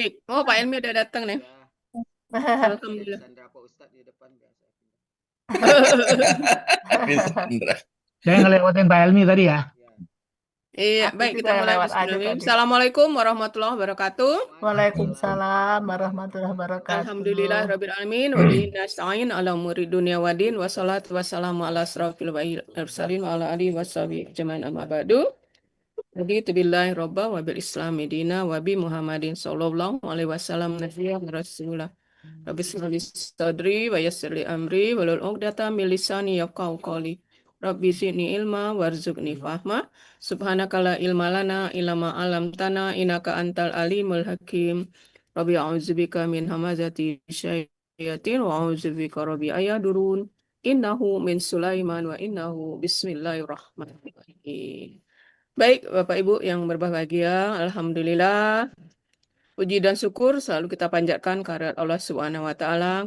Oh, Pak Elmi udah datang nih. Ya, saya Alhamdulillah. disandra Pak Ustadz di depan biasa. Bisa, Indra. Saya ngelewatin Pak Elmi tadi ya. Ya, Iya, Aku baik kita juga mulai lewat aja bismillahirrahmanirrahim. tadi. Assalamualaikum warahmatullahi wabarakatuh. waalaikumsalam Waalaikumsalam warahmatullahi warahmatullahi wabarakatuh. Alhamdulillah rabbil alamin wa bihi nasta'in ala umuri dunya waddin wassalatu wassalamu ala asrofil mursalin wa ala alihi washabihi ajmain amma ba'du. Raditu billahi robba wa bil islami dina wa bi Muhammadin sallallahu alaihi wasallam nabiyyan rasulullah. Rabbi shrah li sadri wa yassir li amri wahlul 'uqdatam min lisani yafqahu qawli. Rabbi zidni ilma warzuqni fahma. Subhanaka la ilma lana illa ma 'allamtana innaka antal alimul hakim. Rabbi a'udzubika min hamazati syayatin wa a'udzubika rabbi ayadurun. Innahu min Sulaiman wa innahu bismillahirrahmanirrahim. Baik, Bapak Ibu yang berbahagia, Alhamdulillah. Puji dan syukur selalu kita panjatkan kehadirat Allah Subhanahu wa taala,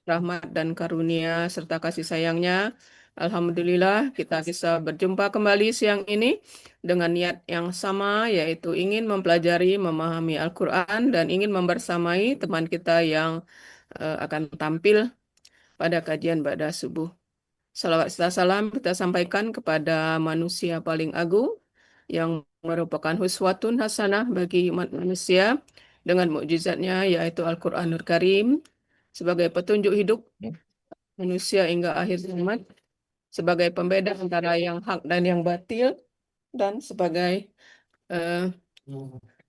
rahmat dan karunia serta kasih sayangnya. Alhamdulillah kita bisa berjumpa kembali siang ini dengan niat yang sama, yaitu ingin mempelajari, memahami Al-Quran dan ingin membersamai teman kita yang akan tampil pada kajian pada subuh. Salawat serta salam kita sampaikan kepada manusia paling agung yang merupakan huswatun hasanah bagi umat manusia dengan mukjizatnya yaitu Al-Qur'anul Karim sebagai petunjuk hidup manusia hingga akhir zaman, sebagai pembeda antara yang hak dan yang batil, dan sebagai eh,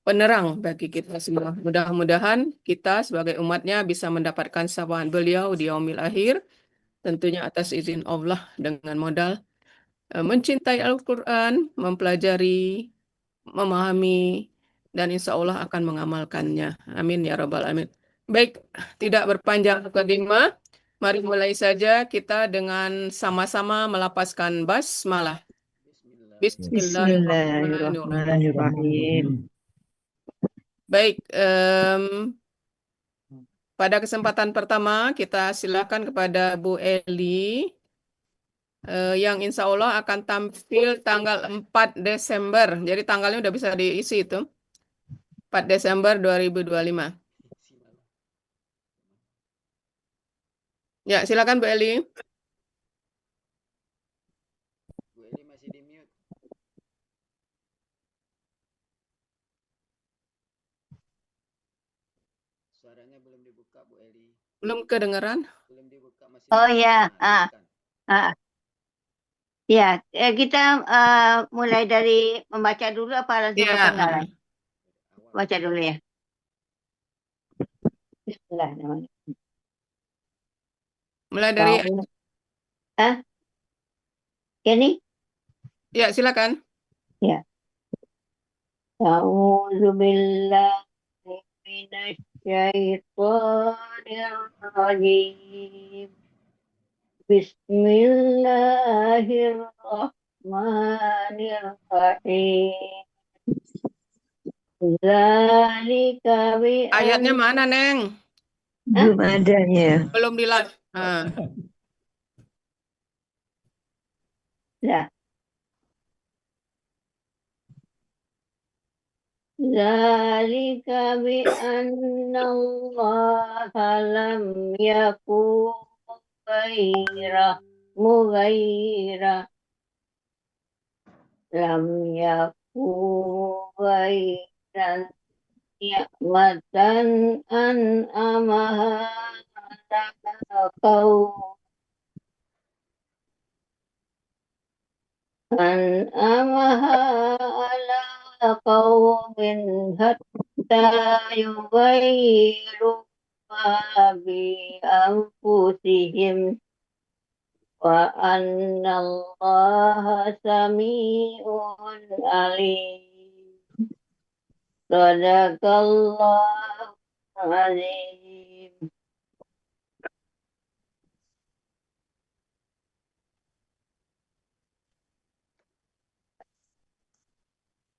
penerang bagi kita semua. Mudah-mudahan kita sebagai umatnya bisa mendapatkan sapaan beliau di yaumil akhir, tentunya atas izin Allah dengan modal mencintai Al-Quran, mempelajari, memahami, dan insya Allah akan mengamalkannya. Amin ya Rabbal Alamin. Baik, tidak berpanjang mukadimah, mari mulai saja kita dengan sama-sama melapaskan basmalah. Bismillahirrahmanirrahim. Bismillahirrahmanirrahim. Baik, pada kesempatan pertama kita silakan kepada Bu Eli yang insya Allah akan tampil tanggal 4 Desember. Jadi tanggalnya udah bisa diisi itu. 4 Desember 2025. Ya, silakan Bu Eli. Bu Eli masih di mute. Suaranya belum dibuka, Bu Eli. Belum kedengeran? Belum dibuka, masih Oh dibuka. ya, Nah, silakan. ya, kita mulai dari membaca dulu apa langsung Ya, ke penggalan? Awal. Baca dulu ya. Bismillahirrahmanirrahim. mulai dari Ini? ya, silakan. Ya. A'udzu billahi minasy syaithanir rajim. Bismillahirrahmanirrahim. Zalika bi Ayatnya mana, Neng? belum adanya. Belum di live. Ya. Zalika bi annallaha lam yakun mughaira lam yakun ghairan ni'matan an'amaha ala qaumin hatta yughayyiru ma bi anfusihim wa annallaha sami'un alim. Sadaqallahu azim.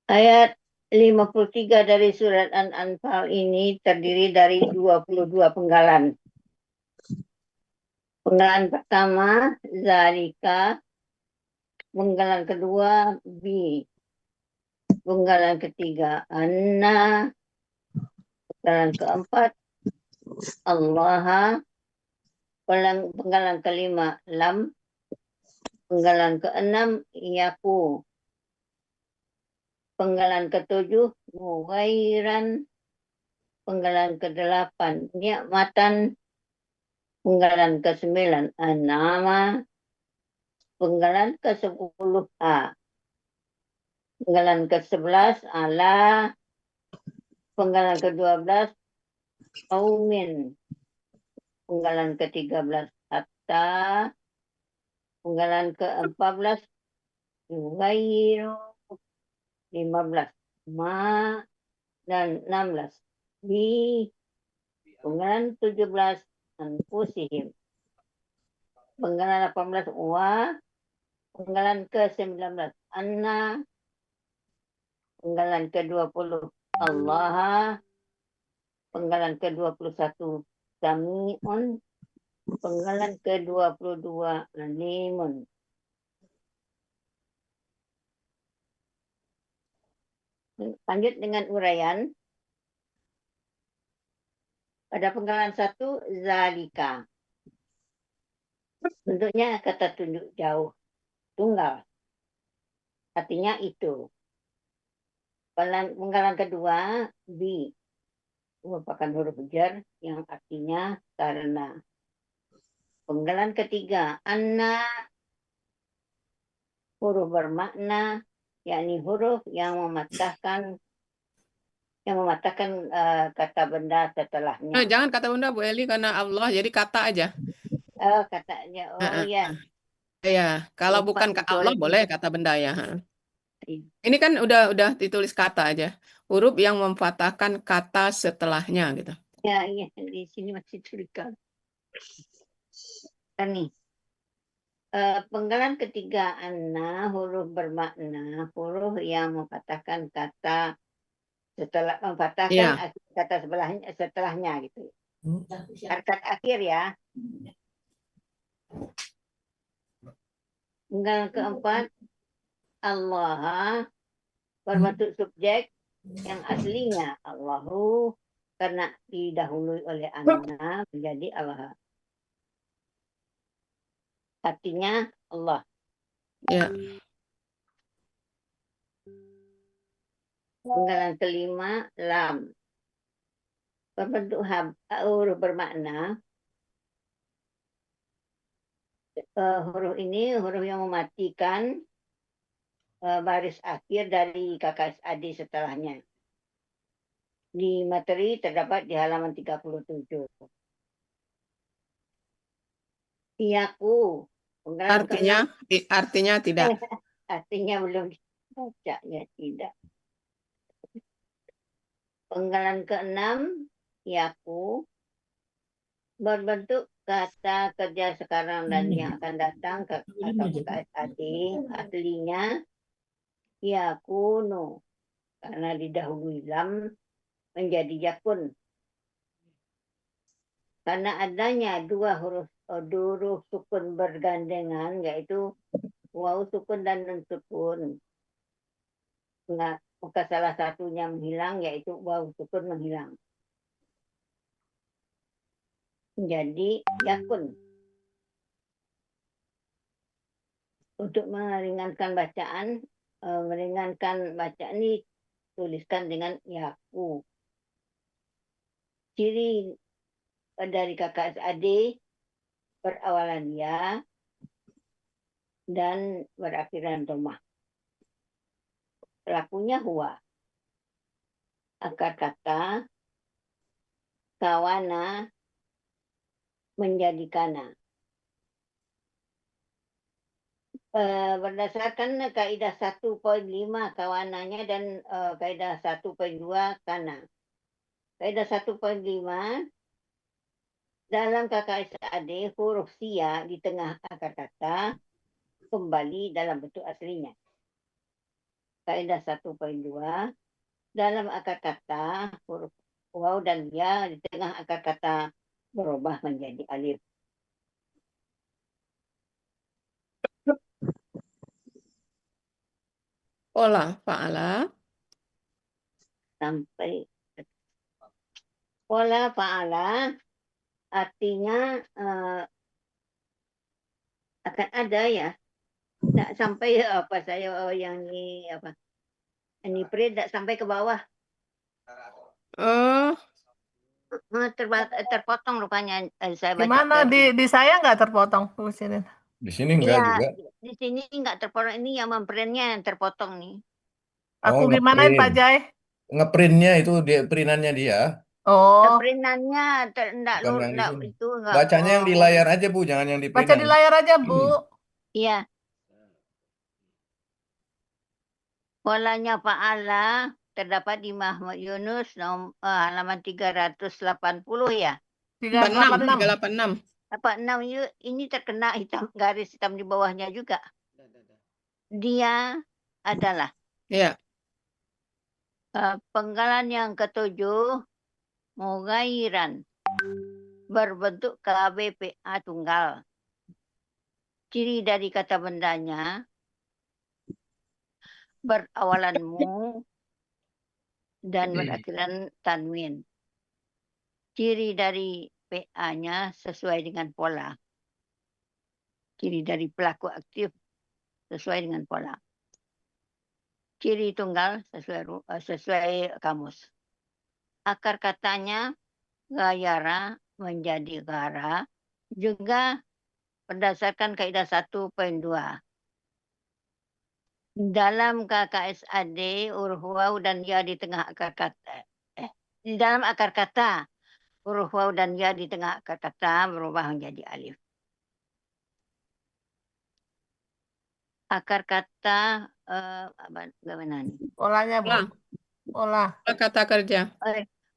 Ayat 53 dari surat An-Anfal ini terdiri dari 22 penggalan. Penggalan pertama, Zalika. Penggalan kedua, Bi. Penggalan ketiga, Anna. Penggalan keempat, Allah. Penggalan kelima, lam. Penggalan keenam, yaku. Penggalan ketujuh, mughairan. Penggalan kedelapan, ni'matan. Penggalan ke-9, an'ama. Penggalan ke-10, a. Penggalan ke-11, ala. Penggalan ke-12, qaumin. Penggalan ke-13, hatta. Penggalan ke-14, yughayyiru. 15, ma. Dan 16, bi. Penggalan 17, anfusihim. Penggalan 18, wa. Penggalan ke-19, anna. Penggalan ke-20, Allah. Penggalan ke-21, sami'un. Penggalan ke-22, alimun. Lanjut dengan uraian. Pada penggalan 1, zalika. Bentuknya kata tunjuk jauh, tunggal. Artinya itu. Penggalan kedua, bi. Merupakan huruf jar yang artinya karena. Penggalan ketiga, anna. Huruf bermakna, yakni huruf yang mematahkan kata benda setelahnya. Jangan kata benda Bu Eli karena Allah, jadi kata aja. Oh, katanya, oh ya. Ya, kalau Lupa bukan ke Allah itu. boleh kata benda ya. Iya. Ini kan udah ditulis kata aja. Huruf yang memfatahkan kata setelahnya gitu. Ya, iya, di sini masih tulisan. Nih. Penggalan ketiga, anna, huruf bermakna, huruf yang memfatahkan kata Iya. kata setelahnya gitu. Harkat akhir ya. Penggalan keempat, Allah berbentuk subjek yang aslinya Allahu, karena didahului oleh anna menjadi Allah. Artinya Allah. Ya. Penggalan kelima, lam. Berbentuk huruf bermakna. Huruf ini huruf yang mematikan baris akhir dari KKSAD setelahnya. Di materi terdapat di halaman 37. Iyaku. Artinya tidak. Artinya belum dibaca, ya tidak. Penggalan keenam, yaku. Berbentuk kata kerja sekarang dan yang akan datang atau KKSAD. Aslinya yakunu. Karena didahului lam menjadi yakun. Karena adanya dua huruf sukun bergandengan, yaitu waw sukun dan nun sukun. Maka salah satunya menghilang, yaitu waw sukun menghilang. Menjadi yakun. Untuk meringankan bacaan ini tuliskan dengan yaku. Ciri dari KKSAD berawalan ya dan berakhiran domah. Pelakunya huwa. Akar kata kawana menjadi kana. Berdasarkan kaidah 1.5 kawananya dan kaidah 1.2 kana. Kaidah 1.5 dalam KKSAD huruf sia di tengah akar kata kembali dalam bentuk aslinya. Kaidah 1.2 dalam akar kata huruf waw dan ya di tengah akar kata berubah menjadi alif. Pola fa'ala. Sampai Pola fa'ala artinya akan ada ya. Nggak sampai apa saya yang ini apa. Ini tidak sampai ke bawah. Oh, Terpotong rupanya saya baca Gimana versi. di saya nggak terpotong Bu Sirin? Di sini enggak Iya, juga. di sini nggak terpotong. Ini yang memprintnya yang terpotong nih. Aku Oh, gimanain Pak ngeprint. Jai? Ngeprintnya itu dia printannya dia, Oh, Printnya enggak bukan yang di enggak sini. itu enggak. Bacanya yang di layar aja Bu, jangan yang di baca printan. di layar aja Bu. Iya, polanya fa'ala terdapat di Muhammad Yunus halaman 380 ya. 46, 386. 386. Ini terkena garis hitam di bawahnya juga. Dah. Dia adalah Ya, penggalan yang ketujuh mughayyiran berbentuk KBPA tunggal. Ciri dari kata bendanya berawalan mu dan berakhiran tanwin. Ciri dari PA-nya sesuai dengan pola. Ciri dari pelaku aktif sesuai dengan pola. Ciri tunggal sesuai kamus. Akar katanya gayara menjadi gara juga berdasarkan kaidah 1.2. Dalam KKSAD huruf waw dan ya di tengah akar kata. Di dalam akar kata huruf waw dan ya di tengah akar kata berubah menjadi alif. Akar kata bagaimana nih? Polanya Bu. Pola. Pola. Kata kerja.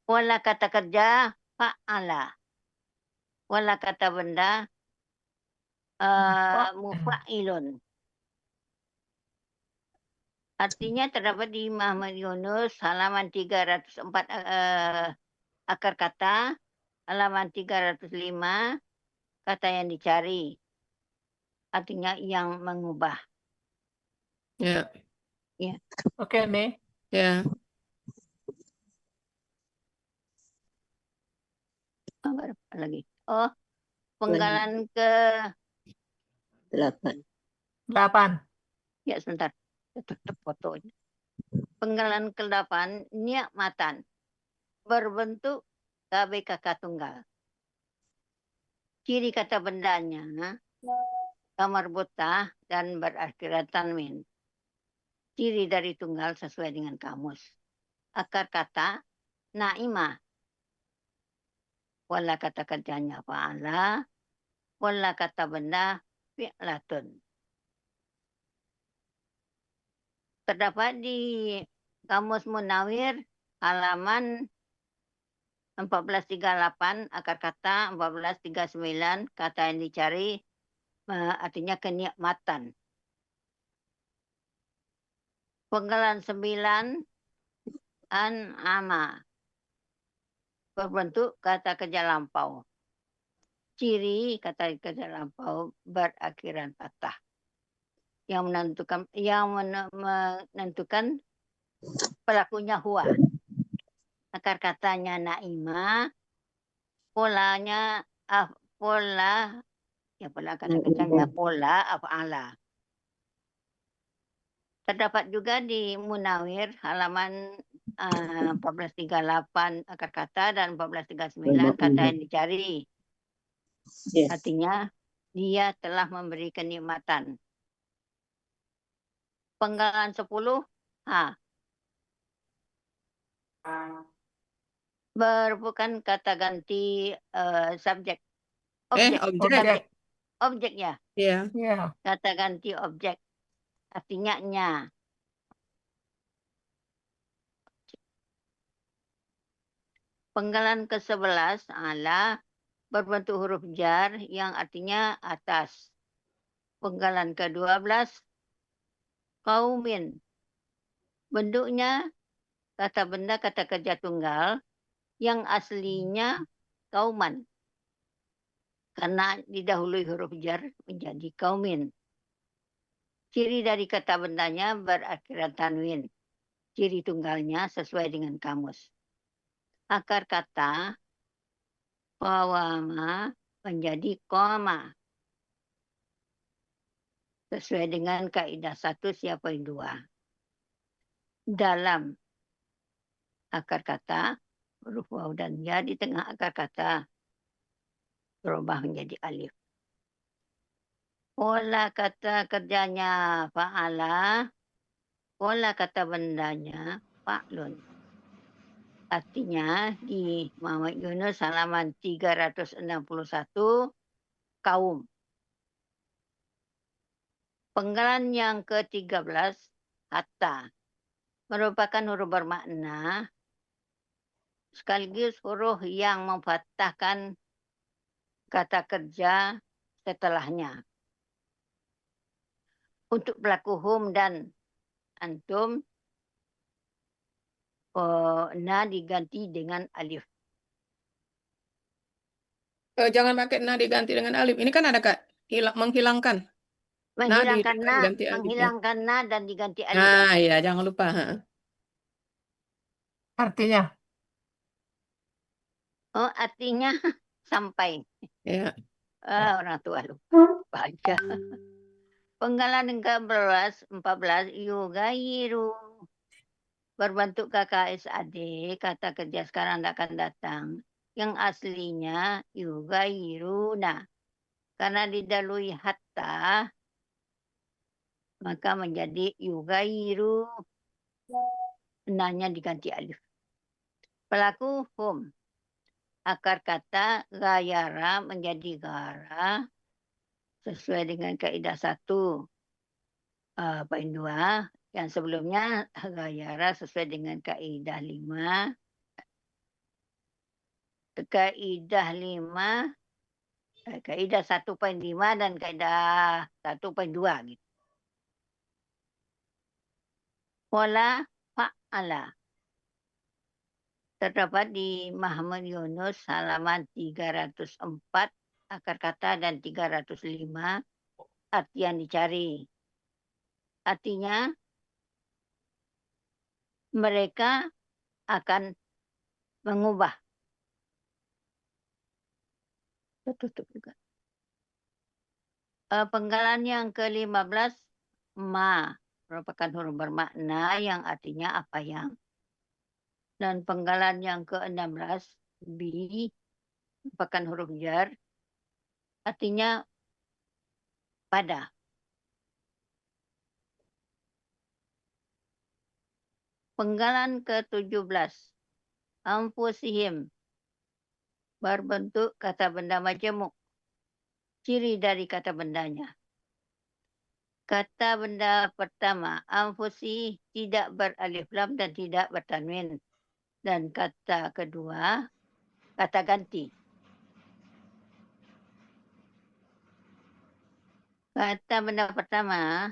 Pola kata kerja fa'ala. Pola kata benda mufa'ilun. Artinya terdapat di Muhammad Yunus halaman 304 akar kata, halaman 305 kata yang dicari. Artinya yang mengubah. Ya, Oke nih. ya. Apa lagi? Oh, penggalan ke 8. 8. Ya sebentar. Tetap fotonya. Penggalan ke-8 ni'matan berbentuk KBKK tunggal. Ciri kata bendanya kamar buta dan berakhiran tanwin. Ciri dari tunggal sesuai dengan kamus. Akar kata naimah. Wala kata kerjanya fa'ala. Wala kata benda fi'latun. Terdapat di Kamus Munawir halaman 1438 akar kata 1439 kata yang dicari artinya kenikmatan. Penggalan 9 an'ama berbentuk kata kerja lampau. Ciri kata kerja lampau berakhiran patah. Yang menentukan pelakunya huwa. Akar katanya naima, polanya pola kata kerjanya pola af'ala. Terdapat juga di Munawir halaman 1438 akar kata dan 1439 kata yang dicari. Artinya dia telah memberi kenikmatan. Penggalan 10 merupakan kata ganti subjek. Objek. Objek ya. Ya. Iya. Kata ganti objek. Artinya nya. Penggalan ke-11 adalah berbentuk huruf jar yang artinya atas. Penggalan ke-12 kaumin. Bentuknya kata benda kata kerja tunggal yang aslinya kauman. Karena didahului huruf jar menjadi kaumin. Ciri dari kata bendanya berakhiran tanwin. Ciri tunggalnya sesuai dengan kamus. Akar kata Qawama menjadi koma. Sesuai dengan kaidah 1.2. Dalam akar kata, huruf waw dan ya di tengah akar kata berubah menjadi alif. Pola kata kerjanya fa'ala, pola kata bendanya fa'lun. Artinya di Muhammad Yunus halaman 361 kaum. Penggalan yang ke-13 hatta merupakan huruf bermakna sekaligus huruf yang memfathahkan kata kerja setelahnya. Untuk pelaku hum dan antum, na diganti dengan alif. Jangan pakai na diganti dengan alif. Ini kan ada Kak, menghilangkan. Na Menghilangkan na, diganti alif ya. menghilangkan na dan diganti alif. Nah, iya, jangan lupa. Artinya, Oh, artinya sampai. Ya. Orang tua lupa baca. Penggalan yang ke-14 yugayiru berbentuk KKSAD, kata kerja sekarang dan akan datang. Yang aslinya yugayiruna. Karena didahului hatta, maka menjadi yugayiru. Nanya diganti alif. Pelaku hum. Akar kata gayara menjadi gara. Sesuai dengan kaidah 1.2. Yang sebelumnya gayara sesuai dengan kaidah 5. Kaidah 5, kaidah 1.5 dan kaidah 1.2 gitu. Pola fa'ala terdapat di Muhammad Yunus halaman 304 akar kata dan 305 artian dicari. Artinya mereka akan mengubah. Tutup juga. Penggalan yang ke-15 ma merupakan huruf bermakna yang artinya apa yang. Dan penggalan yang ke-16 bi merupakan huruf jar artinya pada. Penggalan ke-17 anfusihim berbentuk kata benda majemuk. Ciri dari kata bendanya. Kata benda pertama, anfusi tidak beralif lam dan tidak bertanwin. Dan kata kedua, kata ganti. Kata benda pertama,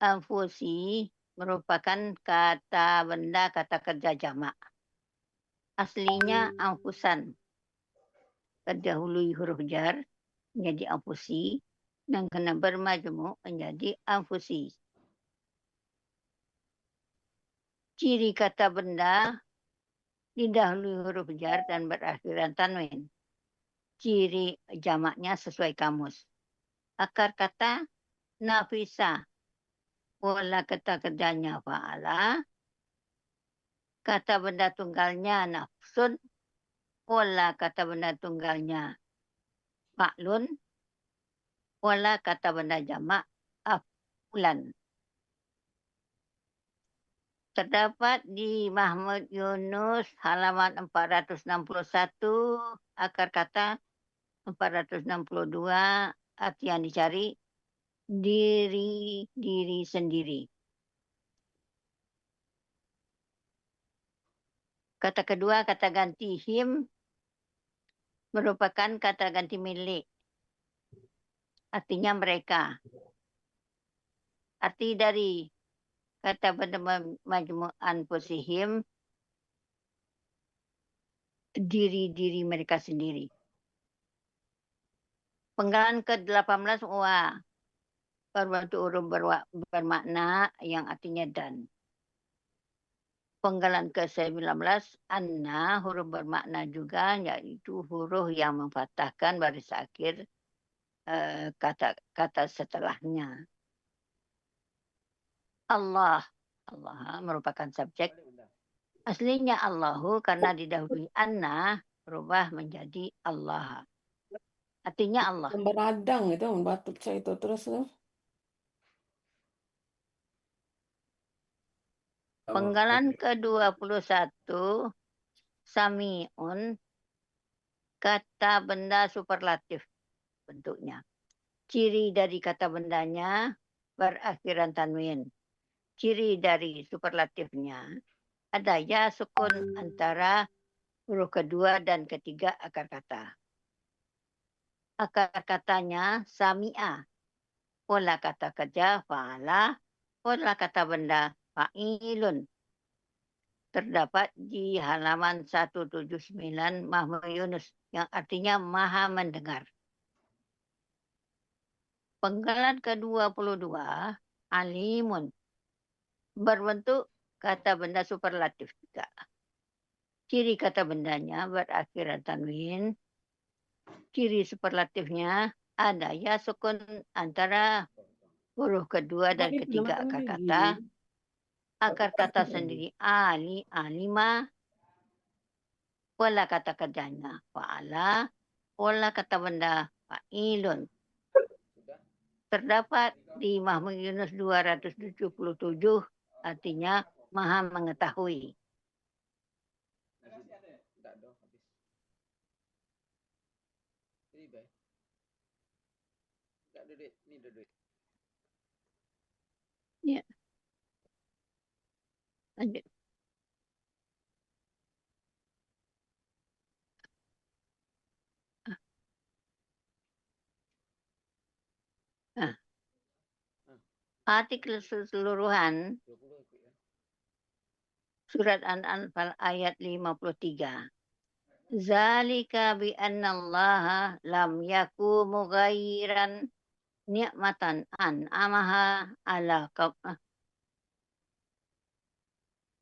anfusi merupakan kata benda kata kerja jamak. Aslinya anfusan. Terdahului huruf jar menjadi anfusi dan kena bermajmuk menjadi anfusi. Ciri kata benda didahului huruf jar dan berakhiran tanwin. Ciri jamaknya sesuai kamus. Akar kata nafisa. Pola kata kerjanya fa'ala. Kata benda tunggalnya nafsun. Pola kata benda tunggalnya fa'lun. Pola kata benda jamak af'ulan. Terdapat di Muhammad Yunus halaman 461 akar kata 462 artian dicari diri sendiri. Kata kedua kata ganti him merupakan kata ganti milik. Artinya mereka. Arti dari kata benda majmu'an posihim diri mereka sendiri. Penggalan ke-18 wa berbentuk huruf bermakna yang artinya dan. Penggalan ke-19, anna huruf bermakna juga, yaitu huruf yang memfathahkan baris akhir kata-kata setelahnya. Allah merupakan subjek. Aslinya Allahu karena didahului anna berubah menjadi Allah. Artinya Allah. Beradang itu, batuk saya itu terus tuh. Penggalan ke-21, sami'un, kata benda superlatif bentuknya. Ciri dari kata bendanya berakhiran tanwin. Ciri dari superlatifnya ada ya sukun antara huruf kedua dan ketiga akar kata. Akar katanya sami'a. Pola kata kerja fa'ala. Pola kata benda fa'ilun. Terdapat di halaman 179 Mahmud Yunus yang artinya maha mendengar. Penggalan ke-22, alimun. Berbentuk kata benda superlatif juga. Ciri kata bendanya berakhiran tanwin. Ciri superlatifnya ada ya sukun antara huruf kedua dan ketiga akar kata. Akar kata sendiri alima. Pola kata kerjanya fa'ala. Pola kata benda fa'ilun. Terdapat di Mahmud Yunus 277, artinya maha mengetahui. Tak ada habis. Ini baik. Tak ada duit. Ni ada duit. Ya. Lanjut. Artikel keseluruhan 20 ikut ya. surat An-Anfal ayat 53. Zalika bi annallaha lam yaku mughayyiran ni'matan an'amaha ala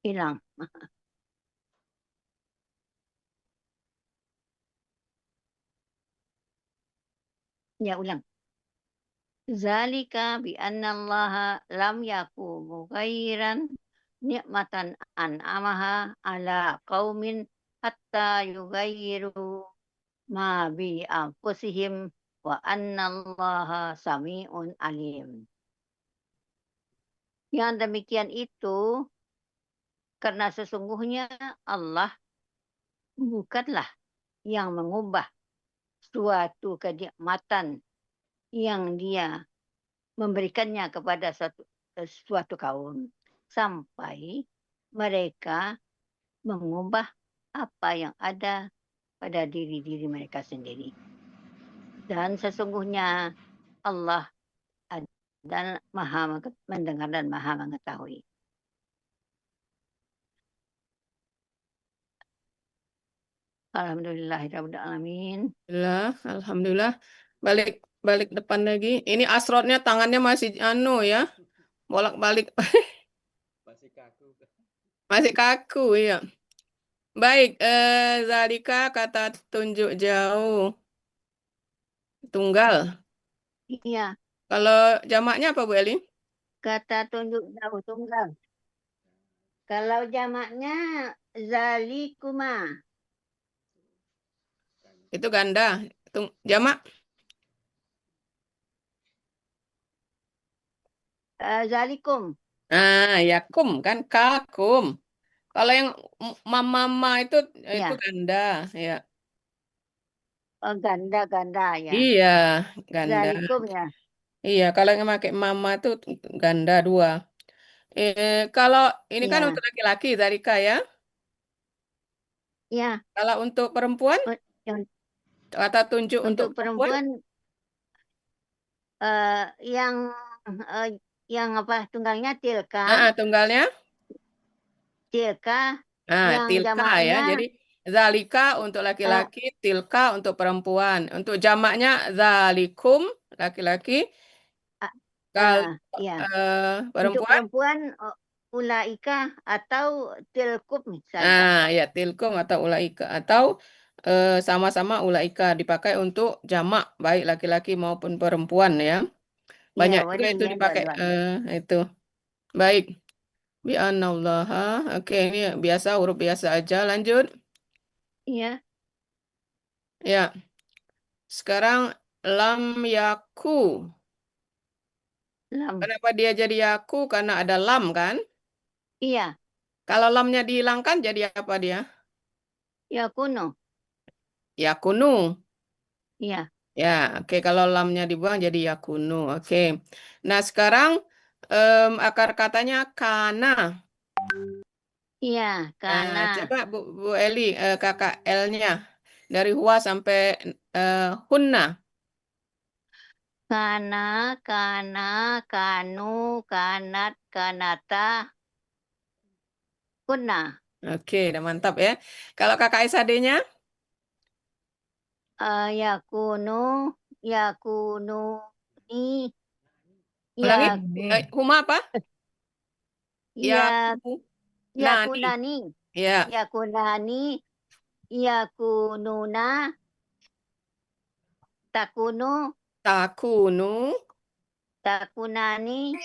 hilang. Ya, ulang. Zalika bi annallaha lam yaku mughayyiran ni'matan an'amaha ala qaumin hatta yughayyiru ma bi anfusihim wa annallaha sami'un alim. Yang demikian itu karena sesungguhnya Allah bukanlah yang mengubah suatu kenikmatan yang dia memberikannya kepada suatu kaum sampai mereka mengubah apa yang ada pada diri-diri mereka sendiri. Dan sesungguhnya Allah adalah maha mendengar dan maha mengetahui. Alhamdulillahirrahmanirrahim. Alhamdulillah. Balik depan lagi. Ini asrotnya tangannya masih ya. Bolak-balik. Masih kaku. Masih kaku ya. Baik, Zalika kata tunjuk jauh. Tunggal. Iya, Kalau jamaknya apa Bu Eli? kata tunjuk jauh tunggal. Kalau jamaknya zalikuma. Itu ganda. Jamak Zalikum. yakum kan kakum. Kalau yang mama itu Ya. ganda, ya. Ganda ya. Iya, ganda. Zalikum ya. Iya, kalau yang pakai mama itu ganda 2. Kalau ini kan Iya. untuk laki-laki Zarika ya. Ya. Kalau untuk perempuan, kata tunjuk untuk perempuan, yang apa tunggalnya tilka. Tunggalnya? Tilka. Yang Tilka jamaknya, ya. Jadi zalika untuk laki-laki, tilka untuk perempuan. Untuk jamaknya zalikum laki-laki. Kalau ya. perempuan, ulaika atau tilkum saja. Ya tilkum atau ulaika atau sama-sama ulaika dipakai untuk jamak baik laki-laki maupun perempuan ya. Banyak Ya, juga itu wajibnya dipakai dua-duanya. itu. Baik. Bi anallaha. Oke, ini biasa huruf biasa aja. Lanjut. Iya, Ya. Sekarang lam yaku. lam. Kenapa dia jadi yaku? Karena ada lam kan? Iya, Kalau lamnya dihilangkan jadi apa dia? yakunu. Yakunu. Iya, Ya, oke. Kalau lamnya dibuang jadi yakunu. Oke. Nah, sekarang akar katanya kana. iya, Nah, karena coba Bu Eli, kakak L-nya. Dari huwa sampai hunna. kana, kana, kanu, kanat, kanata, kuna. Oke, udah mantap ya. Kalau kakak SAD-nya, Yakunu, yakunu, ni, ulangi. ya, Ini. Huma apa? ya, Yakunani. yakunani, Ya, yakunani, yakununa, takunu, takunu. takunani,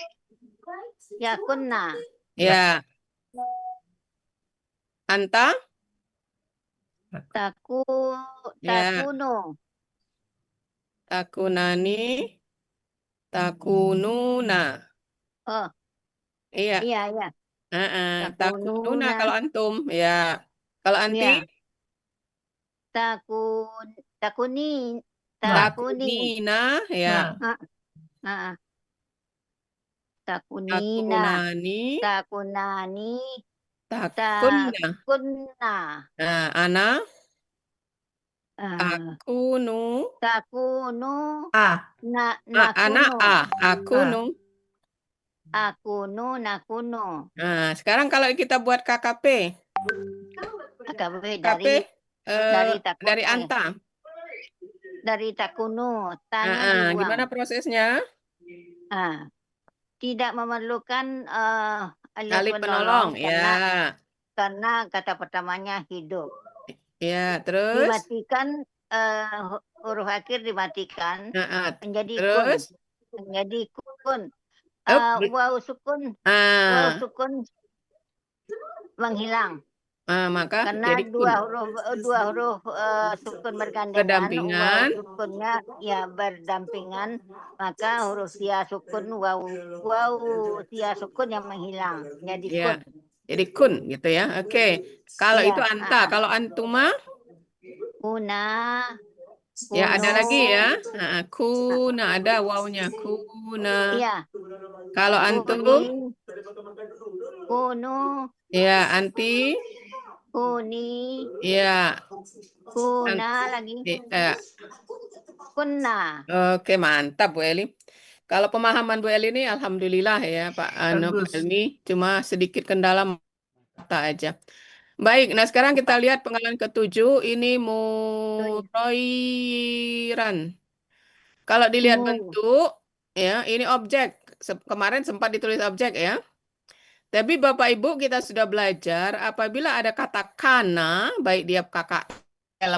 yakunna, Ya, anta. taku, Ya, takuno. takunani. Takununa. Oh, Iya. iya, iya. Takununa Takununa, kalau antum. Ya. Kalau anti, ya. Takun, takuni, Nah, takuni. takunina. Ya. nah, Ah, ah, takunina, Takunani. takunani, Takunna. takunna. Nah, ana. Ah, Akunu. takunu, ah, Ana nakuno. akunu. Akuno, nakuno. Nah, sekarang kalau kita buat KKP. KKP KKP dari dari takunu, anta. dari takunu, tanya dibuang. Gimana prosesnya? Ah, tidak memerlukan alif Alif penolong penolong. Ya. karena kata pertamanya hidup. Ya, terus. Dimatikan huruf akhir dimatikan menjadi kun. Terus. Menjadi kun. Up. Waw Ah, sukun menghilang maka karena jadi kun. dua huruf sukun bergandengan. Berdampingan. Waw sukunnya ya berdampingan, maka huruf tia sukun waw tia sukun yang menghilang jadi Ya. kun. Jadi kun gitu ya. Oke. Kalau Iya, itu anta, kalau antuma kuna, ya ada kuno. lagi ya. Kuna ada wawnya kuna. Iya, Kalau antum kuni, kuno, ya anti kuni, ya kuna lagi, kuna. Oke, mantap Bu Eli. Kalau pemahaman Bu Eli ini alhamdulillah ya Pak Pak bagus. Elmi, cuma sedikit kendala mata aja. Baik, nah sekarang kita lihat pengalaman ketujuh ini muroiran. Kalau dilihat bentuk ya, ini objek. Kemarin sempat ditulis objek ya. Tapi Bapak Ibu kita sudah belajar apabila ada kata kana, baik dia kakak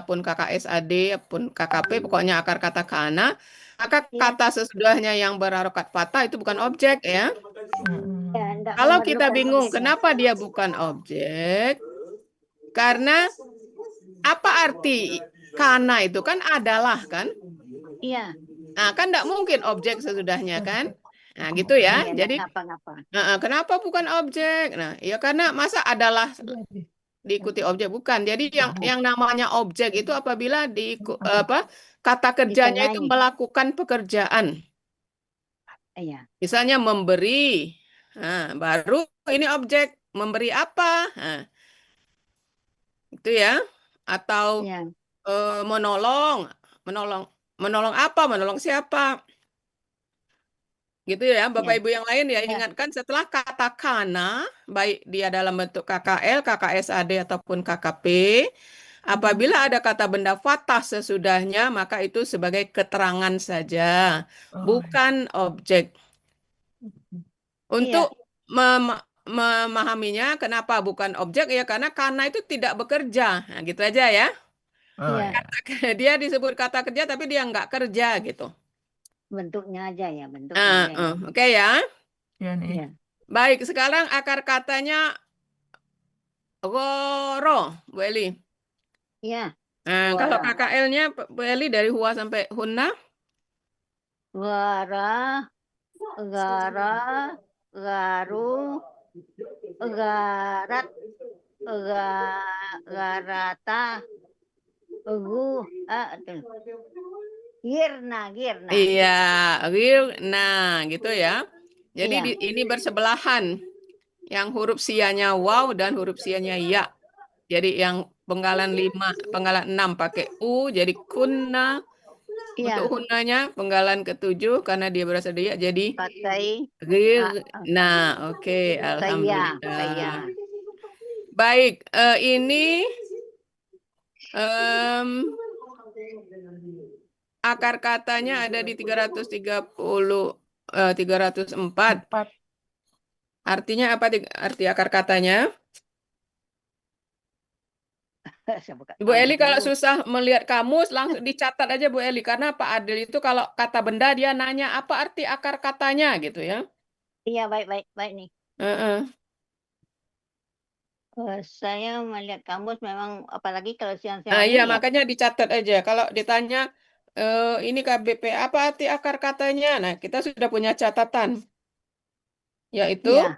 pun kakak SAD pun KKP, pokoknya akar kata kana, maka kata sesudahnya yang berharokat fathah itu bukan objek ya. Ya, enggak Kalau kita memerlukan bingung objek. kenapa dia bukan objek, karena apa arti kana itu kan adalah kan? Iya. Nah kan tidak mungkin objek sesudahnya kan? Nah gitu ya. Iya, Jadi ngapa-ngapa. kenapa bukan objek? Nah ya karena masa adalah diikuti objek bukan. Jadi yang namanya objek itu apabila kata kerjanya itu Ditengahi. melakukan pekerjaan. Iya. Misalnya memberi. Nah, baru ini objek memberi apa? Nah, itu ya. Atau Iya. menolong, menolong apa? Menolong siapa? Gitu ya, Bapak Ya. Ibu yang lain ya, Ya. ingatkan setelah kata kana, baik dia dalam bentuk KKL, KKSAD ataupun KKP, apabila ada kata benda fathah sesudahnya, maka itu sebagai keterangan saja, bukan objek. Untuk memahaminya kenapa bukan objek ya karena itu tidak bekerja. Nah, gitu aja ya. Oh Iya, ya. Dia disebut kata kerja tapi dia nggak kerja gitu. bentuknya aja ya, bentuknya aja ya. Oke ya. Ya nih. Iya, Baik, sekarang akar katanya goro, Bu Eli. iya. Kalau Goro. KKL-nya Bu Eli dari Hua sampai Hunna, Gara, gara, garu, garat, garata, tuh. Girna, girna. iya, nah gitu ya. Jadi Iya, ini bersebelahan. Yang huruf sianya waw dan huruf sianya ya. Jadi yang penggalan 5, penggalan 6 pakai u, jadi kunna. iya. Untuk hunnanya penggalan ke-7 karena dia berasal dari ya, jadi Pakai nah, oke, saya, alhamdulillah. saya. Baik, ini em, akar katanya ada di 304. 4. Artinya apa arti akar katanya? Saya buka Bu Eli kamus kalau dulu. susah melihat kamus langsung dicatat aja Bu Eli karena Pak Adil itu kalau kata benda dia nanya apa arti akar katanya gitu ya. Iya, baik, baik, baik nih. Heeh. Saya melihat kamus memang apalagi kalau siang-siang Nah, ini iya ya. makanya dicatat aja. Kalau ditanya ini KBP apa arti akar katanya? Nah, kita sudah punya catatan yaitu Iya,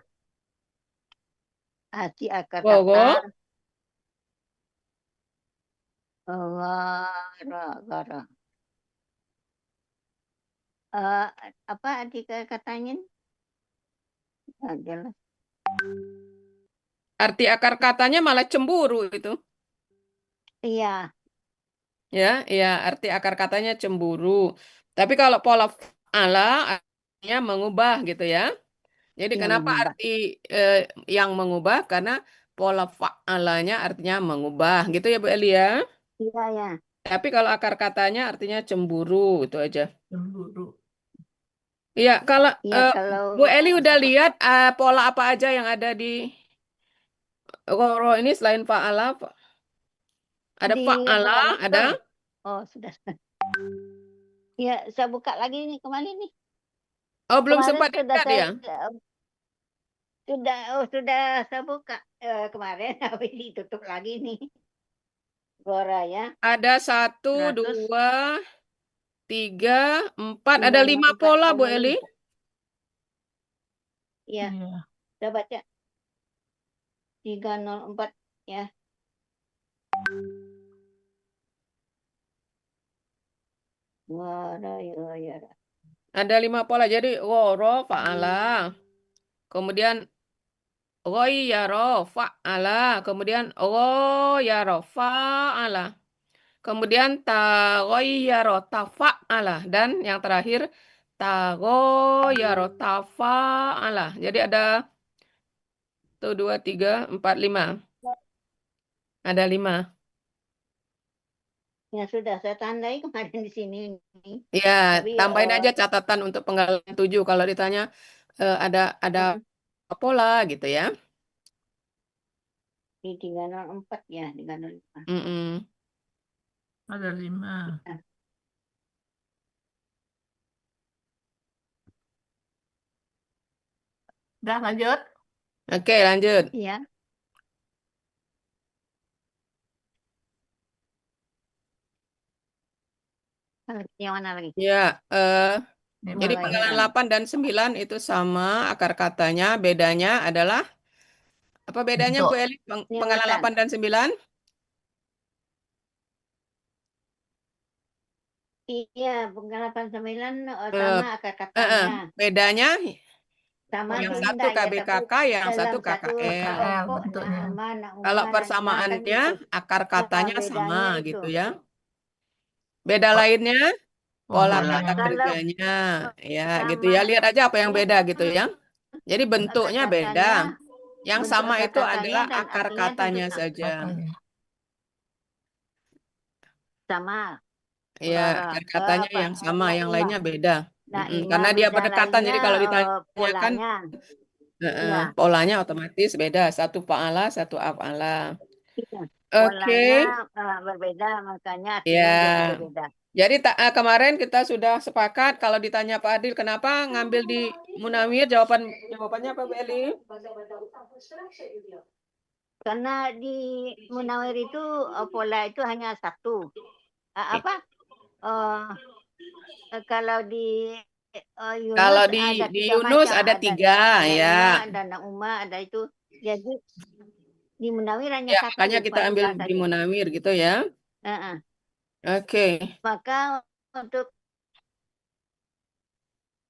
arti akar gogo, kata gara. Apa arti katanya? Nggak jelas. arti akar katanya malah cemburu itu. Iya, Ya, ya arti akar katanya cemburu. Tapi kalau pola ala artinya mengubah gitu ya. Jadi iya kenapa mengubah. arti yang mengubah? Karena pola fa'alanya artinya mengubah gitu ya Bu Elia. Iya, ya. Tapi kalau akar katanya artinya cemburu itu aja. Cemburu. Iya, kalau Iya, kalau Bu Eli udah apa? lihat pola apa aja yang ada di Roro ini selain fa'ala, ada Di fa'ala, ada. operator. Oh, sudah. Ya, saya buka lagi nih kembali nih. Oh, belum Kemarin sempat sudah lihat saya ya? sudah saya buka kemarin tapi ditutup lagi nih. Gora ya. Ada 1, 100 2, 3, 4, ada 5 4 pola Bu Eli. Iya, Iya. saya baca 304 ya. Gora ya. Ada 5 pola. Jadi Roro, fa'ala. Kemudian Ghayyaro, fa'ala. Kemudian Ghayyaro, fa'ala. Kemudian taghayyaro, tafa'ala. Dan yang terakhir taghayyaro, tafa'ala. Jadi ada 1, 2, 3, 4, 5. Ada 5. Ya sudah saya tandai kemarin di sini nih. Ya, Tapi tambahin aja catatan untuk penggalan 7 kalau ditanya ada pola gitu ya. di 304 ya, 305. Mm-mm. Ada 5. Udah lanjut. Oke, lanjut. Iya. Yang mana lagi? Ya, Ini jadi Mulai penggalan sekarang. 8 dan 9 itu sama akar katanya. Bedanya adalah, apa bedanya Bu bentuk. Eli? Penggalan Niatan. 8 dan 9? Iya, penggalan 89 Eh, sama akar katanya. bedanya Sama yang tuh satu Linda, ya, tapi KBKK, yang dalam satu satu KKL. kelompok bentuknya. nama, Kalau nama, kan persamaannya, itu. akar katanya sama bedanya itu. gitu ya. Beda Oh, lainnya, pola polanya. kata Kalau kerjanya. Ya, gitu ya. Lihat aja apa yang samanya beda gitu ya. Jadi akar bentuknya beda. katanya, Yang bentuk sama akar itu katanya adalah dan akar artinya tentu katanya saja. Katanya. sama. Ya, Bara. akar katanya Apa? yang sama, yang Naima. lainnya beda. Naima Karena dia beda berdekatan, lainnya jadi kalau ditanyakan polanya. Iya, Polanya otomatis beda. Satu fa'ala, satu af'ala. iya. Oke, Polanya berbeda, makanya artinya jadi ya. berbeda. Jadi kemarin kita sudah sepakat kalau ditanya Pak Adil kenapa ngambil di Munawir, jawabannya apa Bu Eli? Karena di Munawir itu pola itu hanya satu. Apa? Kalau di Kalau Yunus ada di 3 Yunus macam, ada ada 3 ya. Ima, ada Nauma, ada itu. Jadi di Munawir hanya Ya, satu makanya kita ambil Faidah di tadi. Munawir gitu ya. Heeh. Oke. Maka untuk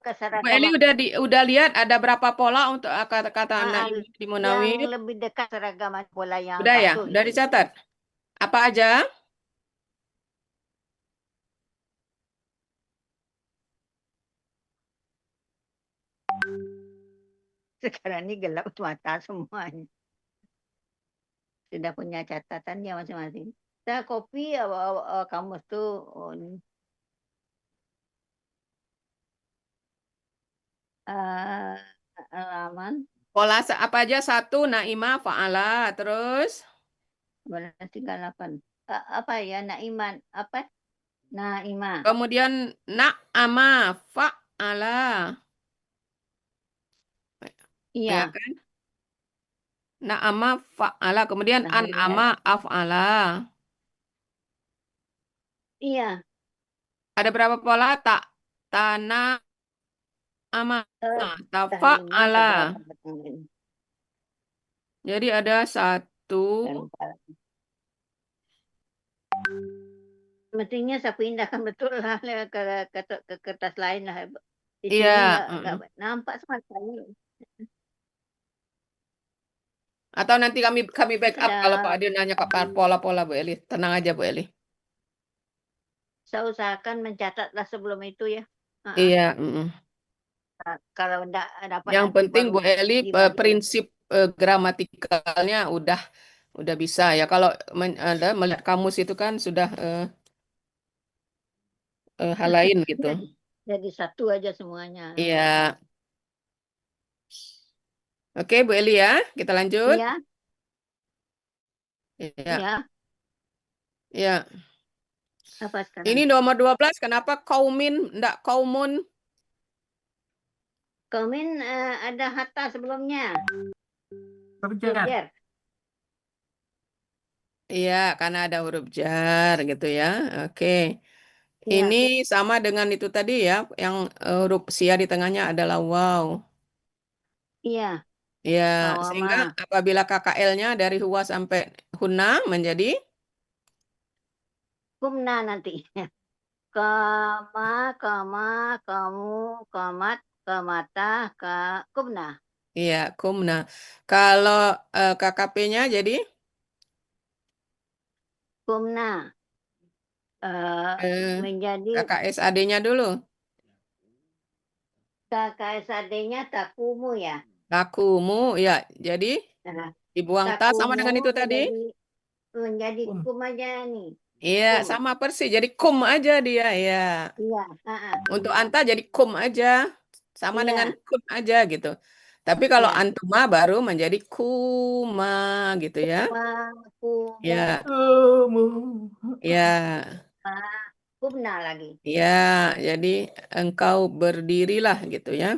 Bu Eli keseragaman udah lihat ada berapa pola untuk kata-kata ah, di yang Munawir? lebih dekat seragaman pola yang Udah ya? satu Udah itu. dicatat? Apa aja? Sekarang ini gelap mata semuanya. Sudah punya catatan ya masing-masing. Saya kopi kamus tuh eh, halaman Pola apa aja? Satu, Naimah, Fa'ala. Terus? 1138. Apa ya Naiman? Apa? Naima. Kemudian Na'ama, Fa'ala. Ya Iya. kan? Na'ama, Fa'ala. Kemudian Nah, An'ama, Af'ala. iya. Ada berapa pola? Tanah, ama, Tahlima tafa'ala. keberapa pertanyaan? Jadi ada satu. Dan mestinya saya pindahkan betul lah ke kertas lain lah. Di Iya. sini nggak nampak sama sekali. Atau nanti kami backup kalau Pak Ada Adil nanya ke pola-pola Bu Eli. Tenang aja Bu Eli. saya usahakan mencatatlah sebelum itu ya. Iya. Kalau enggak dapat Yang nanti penting baru Bu Eli dibagi. prinsip gramatikalnya udah bisa ya. Kalau Anda melihat kamus itu kan sudah hal lain gitu. Jadi satu aja semuanya. Iya. Oke Bu Eli ya, kita lanjut. Iya, Iya. iya. Iya. Apa sekarang? Ini nomor 12, kenapa kaumin, enggak kaumun? Komen ada hatta sebelumnya. Berjar. Jar. Iya, karena ada huruf jar gitu ya. Oke. Iya, Ini sama dengan itu tadi ya, yang huruf sia di tengahnya adalah waw. iya. Ya, Awama. sehingga apabila KKL-nya dari huwa sampai huna menjadi Kumna nanti. Kama, kama, kamu, kamat, kamata, kumna. iya, kumna. Kalau KKP-nya jadi Kumna. Menjadi KKSAD-nya dulu. KKSAD-nya takumu ya. Takumu, ya. Jadi Nah, dibuang ta sama takumu dengan itu tadi. menjadi kum aja nih. Iya, Kum. sama persis. Jadi kum aja dia, ya. Iya. Untuk anta jadi kum aja, sama Iya. dengan kum aja gitu. Tapi kalau Iya. antuma baru menjadi kuma gitu ya. Kumu. Ya, ya, Kumna lagi. ya. Jadi engkau berdirilah gitu ya.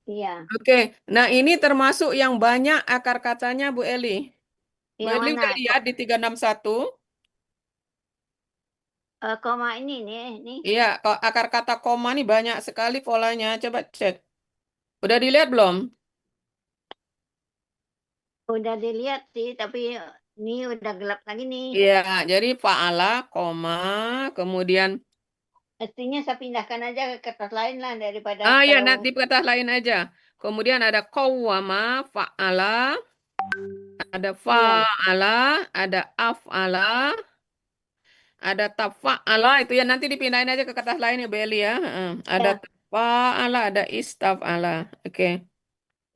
Iya. Oke, nah ini termasuk yang banyak akar katanya Bu Eli. Bu Yang Eli mana? udah lihat di 361? Koma ini nih. Iya, akar kata koma nih banyak sekali polanya. Coba cek. Udah dilihat belum? Udah dilihat sih, tapi ini udah gelap lagi nih. Iya, jadi fa'ala, koma, kemudian Mestinya saya pindahkan aja ke kertas lain lah daripada ya kalau nanti kata lain aja. Kemudian ada qawwama, fa'ala, ada iya. fa'ala, ada af'ala, ada tafa'ala, itu ya nanti dipindahin aja ke kertas lain ya Beli ya. Ada Ya, tafa'ala, ada istaf'ala. Oke.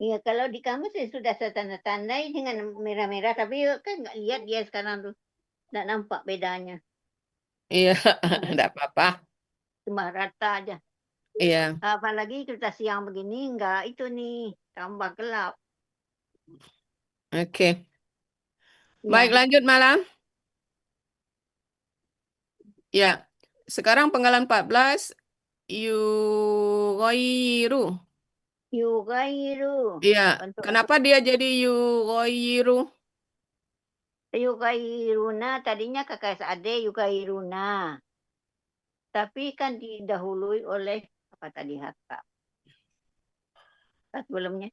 iya kalau di kamus ya sudah saya tanda-tandai dengan merah-merah, tapi kan nggak lihat dia sekarang tuh, nggak nampak bedanya, Iya, enggak apa-apa. cuma rata aja. Iya. Apalagi kita siang begini nggak itu nih, tambah gelap. Oke. Ya. Baik, lanjut malam. Ya. Sekarang penggalan 14. Yughayyiru. Yughayyiru. Iya. Bentuk Kenapa dia jadi yughayyiru? Yughayyiruna tadinya kakak adik Yughayyiruna. Tapi kan didahului oleh apa tadi hatta. Sebelumnya.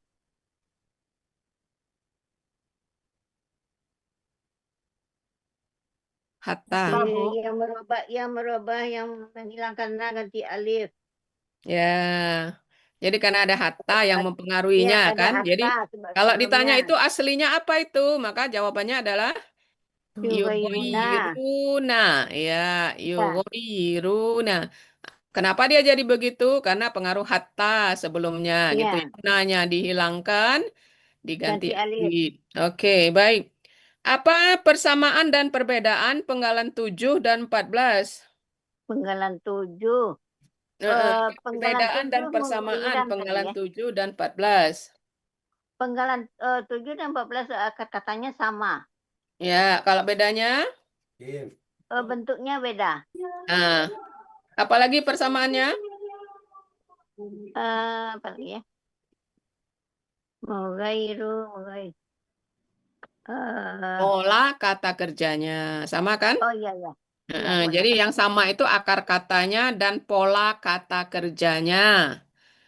Hatta. Bu. Yang merubah yang menghilangkan na ganti alif. Ya. Jadi karena ada hatta yang Iya, mempengaruhinya ada kan. Jadi hatta kalau ditanya sebelumnya. itu aslinya apa itu, maka jawabannya adalah Yughayyiruna. yughayiruna. Ya, Ya, yughayiruna. Kenapa dia jadi begitu? Karena pengaruh hatta sebelumnya gitu ya. iya. Nanya dihilangkan, diganti Ganti alif. alif. Oke, baik. Apa persamaan dan perbedaan penggalan 7 dan 14? Penggalan 7. Penggalan Perbedaan 7 dan persamaan menghilangkan penggalan ya. 7 dan 14. Penggalan 7 dan 14 katanya sama. Ya, kalau bedanya? Bentuknya beda. Nah, apalagi persamaannya? Apa lagi ya? Mughayyiru. Pola kata kerjanya. Sama kan? Oh iya iya. Iya, pola Jadi kata. yang sama itu akar katanya dan pola kata kerjanya.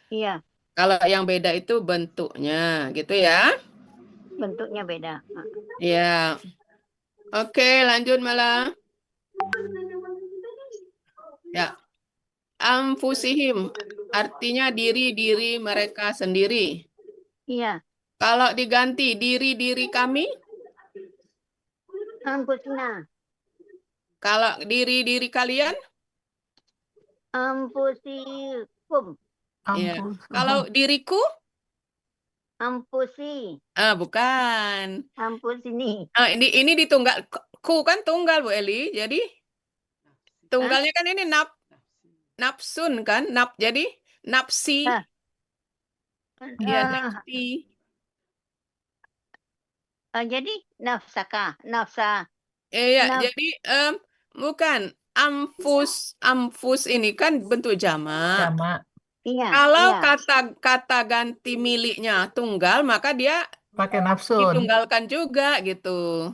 Iya, Kalau yang beda itu bentuknya, gitu ya. bentuknya beda. Ya. Oke, lanjut malah. Ya. Anfusihim artinya diri-diri mereka sendiri. Iya, Kalau diganti diri-diri kami, ampusna. kalau diri-diri kalian, Ampusikum. ya. Ampun. Kalau diriku, Ampusi. bukan. Ampusini. Ini ditunggal, ku kan tunggal Bu Eli. Jadi tunggalnya kan ini nafsun kan, jadi nafsi. Hah. Ya, nafsi. Jadi nafsaka. Nafsa. Ya, Naf- jadi bukan amfus ini kan bentuk jamak. Sama. Iya, Kalau iya. kata ganti miliknya tunggal, maka dia Pakai nafsun. ditunggalkan juga gitu.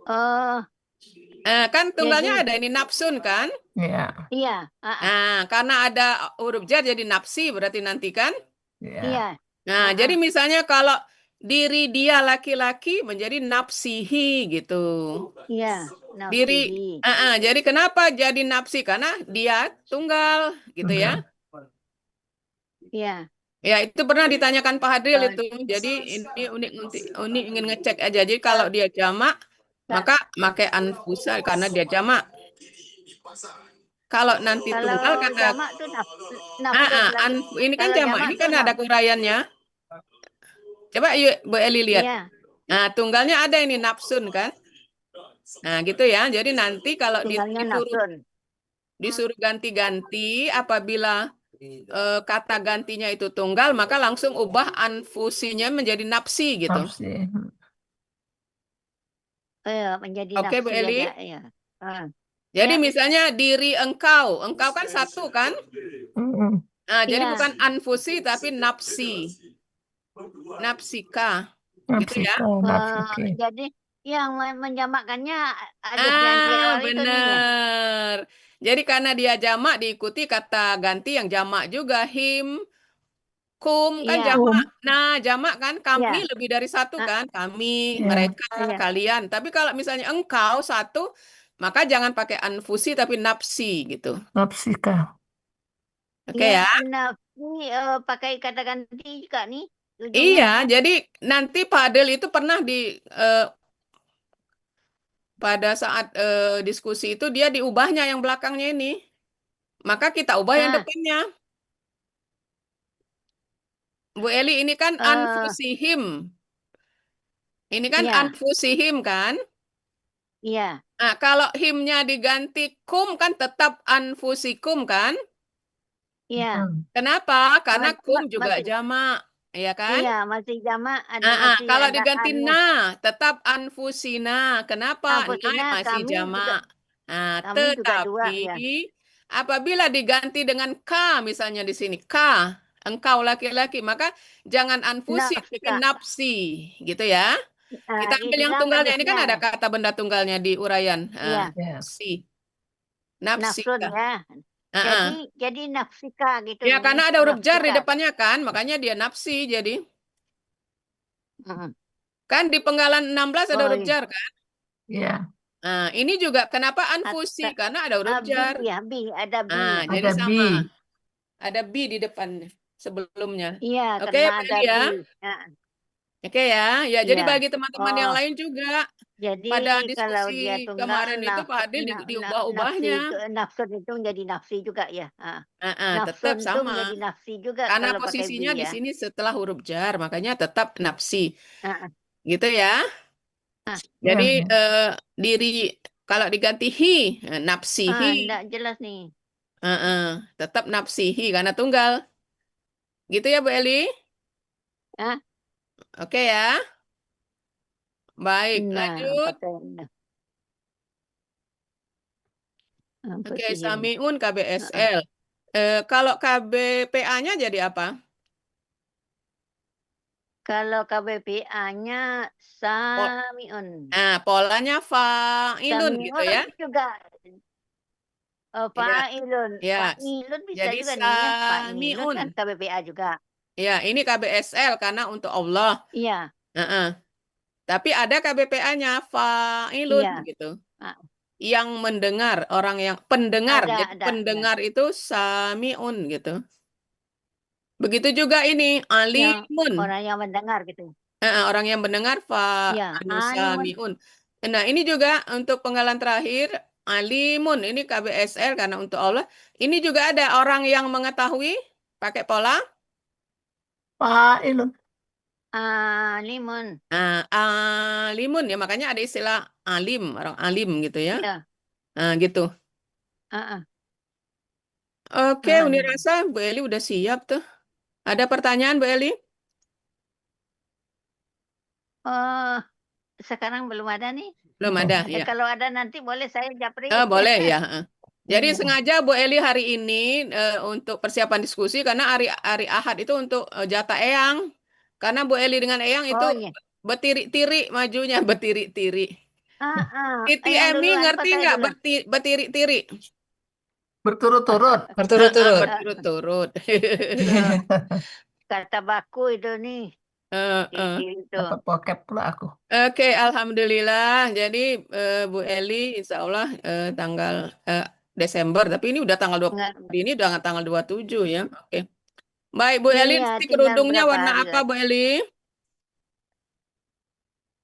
Oh, Kan tunggalnya Jadi- ada ini nafsun kan? Iya. iya. Nah, karena ada huruf jar jadi nafsi berarti nanti kan? Iya. Iya. Nah, jadi misalnya kalau diri dia laki-laki menjadi nafsihi gitu. Iya. Diri, Nafsihi. jadi kenapa jadi nafsi? Karena dia tunggal gitu ya. Iya. Ya, itu pernah ditanyakan Pak Hadril Oh. itu. Jadi ini unik ingin ngecek aja. Jadi kalau dia jamak, maka pakai anfusa karena dia jamak. Kalau nanti Kalau tunggal kata jamak tuh nafsun. ini kan Kalau jamak, jamak ini tuh kan ada uraiannya. Coba yuk Bu Eli lihat. Iya. Nah, tunggalnya ada ini nafsun kan? Nah, gitu ya. Jadi nanti kalau Tunggalnya nafsun. disuruh ganti-ganti apabila kata gantinya itu tunggal, maka langsung ubah anfusinya menjadi nafsi gitu. Nafsi. Menjadi Oke, Bu nafsi Eli. aja. Iya. Jadi Ya. misalnya diri engkau kan satu kan? Mm-mm. Nah, jadi Iya. bukan anfusi tapi nafsi. Nafsika. Gitu ya. Nafsika, nafsiki. Jadi yang menjamakkannya alif yang di awal itu nih ya. Benar. Jadi karena dia jamak diikuti kata ganti yang jamak juga him, kum kan Iya. jamak. Nah, jamak kan kami Iya. lebih dari satu kan? Kami, Iya. mereka, Iya. kalian. Tapi kalau misalnya engkau satu, maka jangan pakai anfusi tapi nafsi gitu. Nafsika. Oke ya. Nafsi pakai kata ganti juga nih. Ujungnya. Iya, jadi nanti Pak Adel itu pernah pada saat diskusi itu dia diubahnya yang belakangnya ini. Maka kita ubah yang depannya. Bu Eli ini kan anfusihim. Ini kan Iya. anfusihim kan? Iya. Nah, kalau himnya diganti kum kan tetap anfusikum kan? Iya. Kenapa? Karena kum juga Masih- jamak. ya kan? Iya, masih jamak ada masih Kalau ada diganti annya. na, tetap anfusina. Kenapa? Na Anfusina masih kami juga jamak. kami juga dua Tetapi ya. apabila diganti dengan ka, misalnya di sini ka, engkau laki-laki, maka jangan anfusi, tapi Nafsa. nafsi, gitu ya. Kita ambil Itu yang kan tunggalnya. Ini kan penulisnya. ada kata benda tunggalnya di uraian. Iya, Yes. Nafsi, nafsun nafsika. ya. Jadi nafsika gitu Ya, karena ini ada huruf jar di nafsika. depannya kan, makanya dia nafsi. Jadi, Mm. kan di penggalan 16 ada Oh huruf iya. jar kan? Ya. Nah, ini juga kenapa anfusi? At- Karena ada huruf bi jar. ya, ada bi. Jadi Ada B. sama. Ada B di depannya sebelumnya. Iya, Oke, karena Bu ada Eli ya. bi. Nah, Oke ya. Ya, jadi iya. bagi teman-teman yang Oh, lain juga jadi pada kalau dia diskusi tunggal kemarin itu Pak Adil nafsi diubah-ubahnya. itu nafsun itu menjadi nafsi juga ya. Tetap Nafsun itu sama. menjadi nafsi juga Karena kalau pakai posisinya bi di ya. sini setelah huruf jar, makanya tetap nafsi. Ah, Gitu ya. Ya. Jadi diri kalau diganti hi, nafsihi. enggak jelas nih. Tetap nafsihi karena tunggal. Gitu ya Bu Eli? Ah, Oke ya. Baik, nah, lanjut. pakai Oke, bersihin. Samiun KBSL. Kalau KBPA-nya jadi apa? Kalau KBPA-nya Samiun. Polanya fa'ilun gitu Samiun ya. juga Ya, fa'ilun. ya. Fa'ilun bisa Jadi juga nih ya. Fa'ilun Samiun. kan KBPA juga. Ya, ini KBSL karena untuk Allah. Iya, Tapi ada KBPA-nya fa'ilun iya. gitu. Ah, Yang mendengar, orang yang pendengar. Jadi ada. pendengar itu samiun gitu. Begitu juga ini Yang alimun. orang yang mendengar gitu. Orang yang mendengar Iya, alimun. samiun. Nah, ini juga untuk penggalan terakhir alimun. Ini KBSL karena untuk Allah. Ini juga ada orang yang mengetahui pakai pola Fa'ilun. Alimun. alimun ya, makanya ada istilah alim, orang alim gitu ya. Iya. Gitu. Ah, Oke, Uni Alimun. rasa Bu Eli udah siap tuh. Ada pertanyaan Bu Eli? Oh, sekarang belum ada nih. Belum ada, ya. Kalau ada nanti boleh saya japri. Boleh ya. Jadi Iya. sengaja Bu Eli hari ini untuk persiapan diskusi karena hari Ahad itu untuk jatah Eyang. Karena Bu Eli dengan Eyang itu Oh iya. bertiri-tiri majunya, bertiri-tiri. Titi Yang Emi duluan, ngerti saya nggak dulu. bertiri-tiri? Berturut-turut. Berturut-turut. Berturut-turut. Kata baku itu nih. Itu. Dapat bokep pula aku. Oke, alhamdulillah. Jadi Bu Eli, insya Allah tanggal Desember. Tapi ini udah tanggal 20, Enggak. ini udah tanggal 27 ya. Oke. Baik, Bu Eli, Iya, nanti tinggal kerudungnya berapa warna hari apa, lagi? Bu Eli?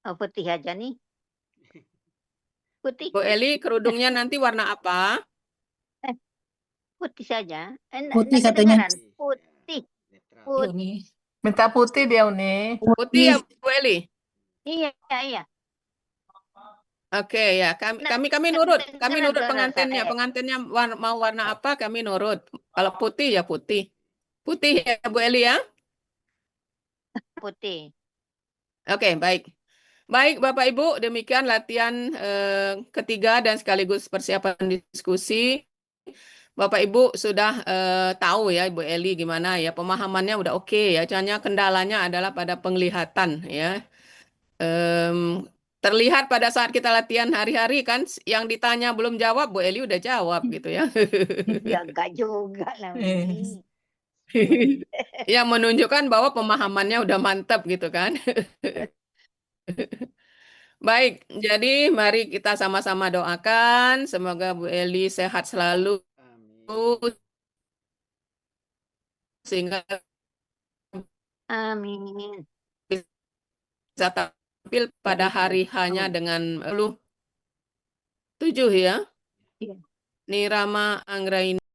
Oh, putih aja nih. Putih. Bu Eli, kerudungnya nanti warna apa? Putih saja. Putih Enggak katanya. kedengaran. Putih. Netral. Putih. Uni. Minta putih dia, Uni. Putih ya, Bu Eli? Iya. Oke ya, kami nurut pengantinnya. Pengantinnya mau warna apa, kami nurut. Kalau putih ya putih. Putih ya, Bu Eli ya? Putih. Oke, baik. Baik, Bapak Ibu, demikian latihan ketiga dan sekaligus persiapan diskusi. Bapak Ibu sudah tahu ya, Ibu Eli gimana ya, pemahamannya udah oke ya. Hanya kendalanya adalah pada penglihatan ya. Terlihat pada saat kita latihan hari-hari kan, yang ditanya belum jawab, Bu Eli udah jawab gitu ya. Ya enggak juga lah. Yang menunjukkan bahwa pemahamannya udah mantap gitu kan. Baik, jadi mari kita sama-sama doakan. Semoga Bu Eli sehat selalu Amin. sehingga Amin. bisa tampil pada hari hanya dengan 7 ya. Iya. Nirama Anggraini.